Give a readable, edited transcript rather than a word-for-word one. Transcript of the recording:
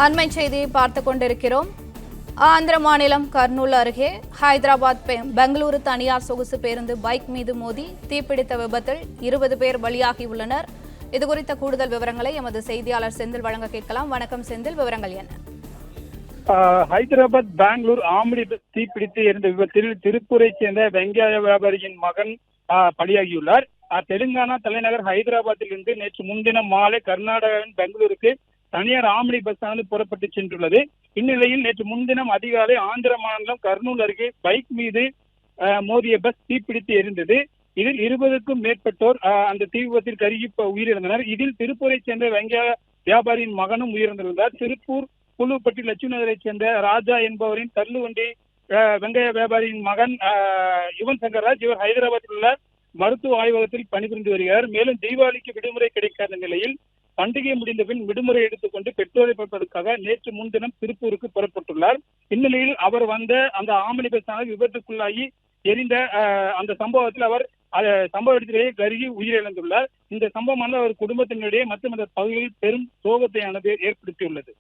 அண்மை செய்தியை பார்த்து கொண்டிருக்கிறோம். ஆந்திர மாநிலம் கர்னூல் அருகே ஹைதராபாத் பெங்களூரு தனியார் சொகுசு பேருந்து பைக் மீது மோதி தீப்பிடித்த விபத்தில் 20 பேர் பலியாகியுள்ளனர். இதுகுறித்த கூடுதல் விவரங்களை எமது செய்தியாளர் செந்தில் வழங்க கேட்கலாம். வணக்கம் செந்தில், விவரங்கள் என்ன? ஹைதராபாத் பெங்களூர் ஆம்னி பஸ் தீப்பிடித்து எரிந்த விபத்தில் திருப்பூரை சேர்ந்த வெங்காய வியாபாரியின் மகன் பலியாகியுள்ளார். தெலுங்கானா தலைநகர் ஹைதராபாத்தில் இருந்து நேற்று முன்தினம் மாலை கர்நாடகாவின் பெங்களூருக்கு தனியார் ஆம்னி பஸ் ஆனது புறப்பட்டு சென்றுள்ளது. இந்நிலையில் நேற்று முன்தினம் அதிகாலை ஆந்திர மாநிலம் கர்னூல் அருகே பைக் மீது மோதிய பஸ் தீப்பிடித்து எரிந்தது. இதில் 20க்கும் மேற்பட்டோர் அந்த தீ விபத்தில் கருகி உயிரிழந்தனர். இதில் திருப்பூரை சேர்ந்த வெங்காய வியாபாரியின் மகனும் உயிரிழந்திருந்தார். திருப்பூர் புழுப்பட்டி லட்சுமி நகரைச் சேர்ந்த ராஜா என்பவரின் தள்ளுவண்டி வெங்காய வியாபாரியின் மகன் யுவன் சங்கர்ராஜ். இவர் ஹைதராபாத்தில் உள்ள மருத்துவ ஆய்வகத்தில் பணிபுரிந்து வருகிறார். மேலும் தீபாவளிக்கு விடுமுறை கிடைக்காத நிலையில் பண்டிகை முடிந்த பின் விடுமுறை எடுத்துக்கொண்டு பெட்ரோலை பார்ப்பதற்காக நேற்று முன்தினம் திருப்பூருக்கு புறப்பட்டுள்ளார். இந்நிலையில் அவர் வந்த அந்த ஆம்னி பஸ் ஆனது விபத்துக்குள்ளாகி எரிந்த அந்த சம்பவத்தில் அவர் சம்பவ இடத்திலேயே கருகி உயிரிழந்துள்ளார். இந்த சம்பவமானது அவர் குடும்பத்தினரிடையே மற்றும் அந்த பகுதியில் பெரும் சோகத்தையானது ஏற்படுத்தியுள்ளது.